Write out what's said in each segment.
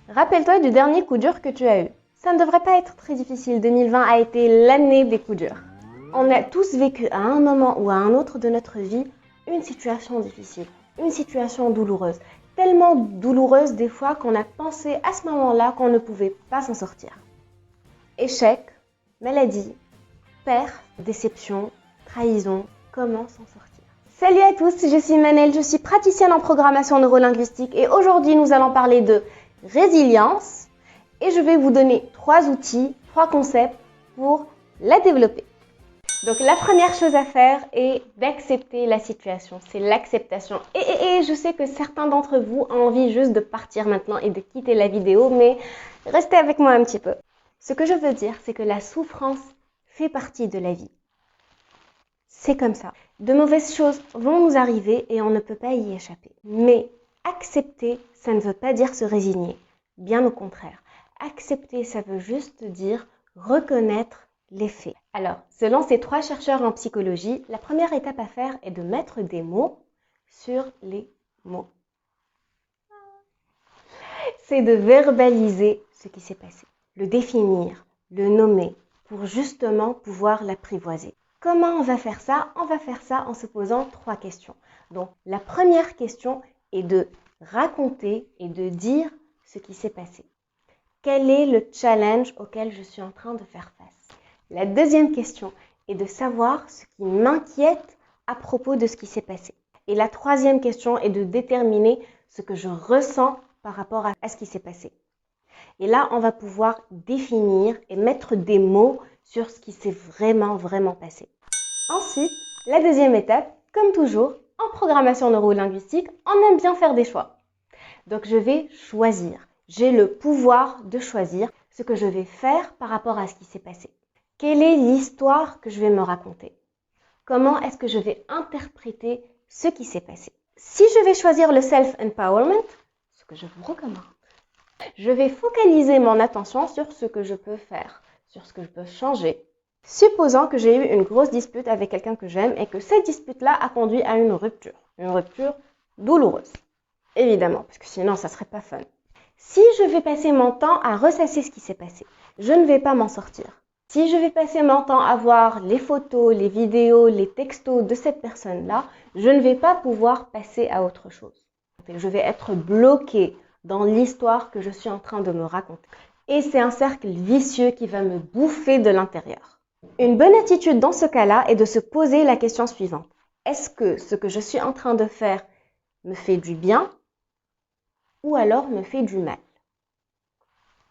Rappelle-toi du dernier coup dur que tu as eu. Ça ne devrait pas être très difficile. 2020 a été l'année des coups durs. On a tous vécu à un moment ou à un autre de notre vie une situation difficile, une situation douloureuse. Tellement douloureuse des fois qu'on a pensé à ce moment-là qu'on ne pouvait pas s'en sortir. Échec, maladie, perte, déception, trahison, comment s'en sortir? Salut à tous, je suis Manel, je suis praticienne en programmation neurolinguistique et aujourd'hui nous allons parler de résilience et je vais vous donner 3 outils, 3 concepts pour la développer. Donc la première chose à faire est d'accepter la situation, c'est l'acceptation. Et je sais que certains d'entre vous ont envie juste de partir maintenant et de quitter la vidéo, mais restez avec moi un petit peu. Ce que je veux dire, c'est que la souffrance fait partie de la vie. C'est comme ça. De mauvaises choses vont nous arriver et on ne peut pas y échapper. Mais accepter, ça ne veut pas dire se résigner. Bien au contraire. Accepter, ça veut juste dire reconnaître les faits. Alors, selon ces 3 chercheurs en psychologie, la première étape à faire est de mettre des mots sur les mots. C'est de verbaliser ce qui s'est passé, le définir, le nommer, pour justement pouvoir l'apprivoiser. Comment on va faire ça? On va faire ça en se posant 3 questions. Donc, la première question est de raconter et de dire ce qui s'est passé. Quel est le challenge auquel je suis en train de faire face? La deuxième question est de savoir ce qui m'inquiète à propos de ce qui s'est passé. Et la troisième question est de déterminer ce que je ressens par rapport à ce qui s'est passé. Et là, on va pouvoir définir et mettre des mots sur ce qui s'est vraiment passé. Ensuite, la deuxième étape, comme toujours, en programmation neurolinguistique, on aime bien faire des choix. Donc, je vais choisir. J'ai le pouvoir de choisir ce que je vais faire par rapport à ce qui s'est passé. Quelle est l'histoire que je vais me raconter? Comment est-ce que je vais interpréter ce qui s'est passé? Si je vais choisir le self-empowerment, ce que je vous recommande, je vais focaliser mon attention sur ce que je peux faire, sur ce que je peux changer. Supposons que j'ai eu une grosse dispute avec quelqu'un que j'aime et que cette dispute-là a conduit à une rupture douloureuse. Évidemment, parce que sinon ça serait pas fun. Si je vais passer mon temps à ressasser ce qui s'est passé, je ne vais pas m'en sortir. Si je vais passer mon temps à voir les photos, les vidéos, les textos de cette personne-là, je ne vais pas pouvoir passer à autre chose. Je vais être bloquée dans l'histoire que je suis en train de me raconter. Et c'est un cercle vicieux qui va me bouffer de l'intérieur. Une bonne attitude dans ce cas-là est de se poser la question suivante. Est-ce que ce que je suis en train de faire me fait du bien ou alors me fait du mal?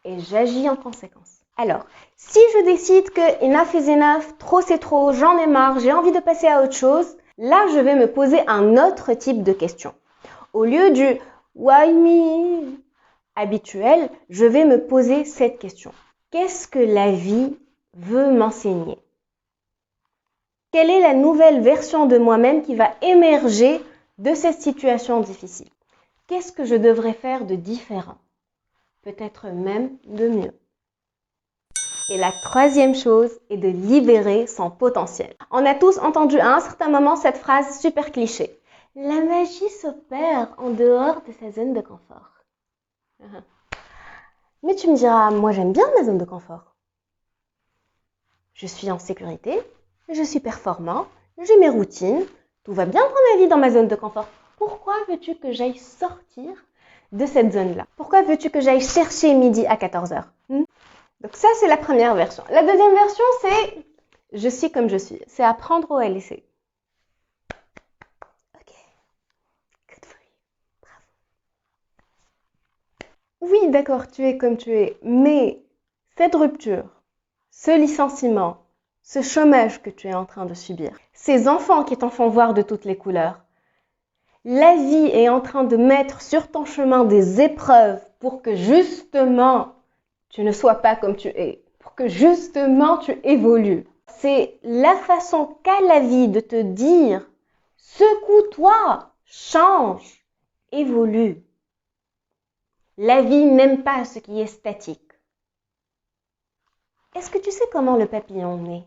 Et j'agis en conséquence. Alors, si je décide que enough is enough, trop c'est trop, j'en ai marre, j'ai envie de passer à autre chose, là je vais me poser un autre type de question. Au lieu du why me habituel, je vais me poser cette question. Qu'est-ce que la vie veut m'enseigner? Quelle est la nouvelle version de moi-même qui va émerger de cette situation difficile? Qu'est-ce que je devrais faire de différent? Peut-être même de mieux. Et la troisième chose est de libérer son potentiel. On a tous entendu à un certain moment cette phrase super cliché. La magie s'opère en dehors de sa zone de confort. Mais tu me diras, moi j'aime bien ma zone de confort. Je suis en sécurité, je suis performant, j'ai mes routines, tout va bien dans ma vie dans ma zone de confort. Pourquoi veux-tu que j'aille sortir de cette zone-là? Pourquoi veux-tu que j'aille chercher midi à 14h? Donc ça, c'est la première version. La deuxième version, c'est je suis comme je suis. C'est apprendre ou à laisser. Ok. Good for you. Bravo. Oui, d'accord, tu es comme tu es. Mais cette rupture, ce licenciement, ce chômage que tu es en train de subir, ces enfants qui t'en font voir de toutes les couleurs, la vie est en train de mettre sur ton chemin des épreuves pour que justement tu ne sois pas comme tu es, pour que justement tu évolues. C'est la façon qu'a la vie de te dire « secoue-toi, change, évolue ». La vie n'aime pas ce qui est statique. Est-ce que tu sais comment le papillon naît?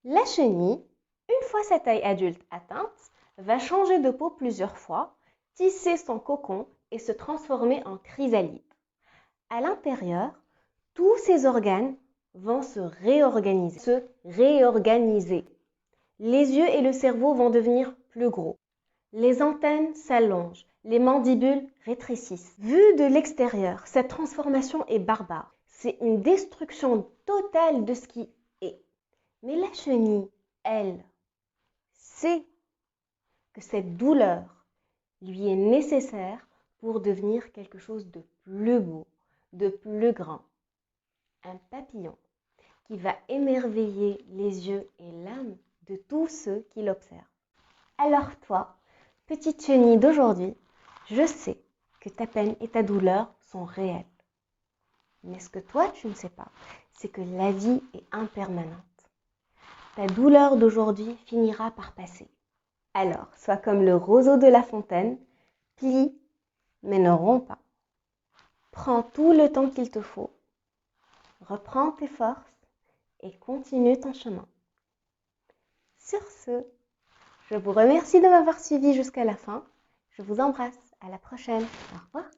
La chenille, une fois sa taille adulte atteinte, va changer de peau plusieurs fois, tisser son cocon et se transformer en chrysalide. À l'intérieur, tous ces organes vont se réorganiser. Les yeux et le cerveau vont devenir plus gros. Les antennes s'allongent, les mandibules rétrécissent. Vu de l'extérieur, cette transformation est barbare. C'est une destruction totale de ce qui est. Mais la chenille, elle, sait que cette douleur lui est nécessaire pour devenir quelque chose de plus beau, de plus grand. Un papillon qui va émerveiller les yeux et l'âme de tous ceux qui l'observent. Alors toi, petite chenille d'aujourd'hui, je sais que ta peine et ta douleur sont réelles. Mais ce que toi tu ne sais pas, c'est que la vie est impermanente. Ta douleur d'aujourd'hui finira par passer. Alors, sois comme le roseau de La Fontaine, plie, mais ne romps pas. Prends tout le temps qu'il te faut, reprends tes forces et continue ton chemin. Sur ce, je vous remercie de m'avoir suivi jusqu'à la fin. Je vous embrasse. À la prochaine. Au revoir.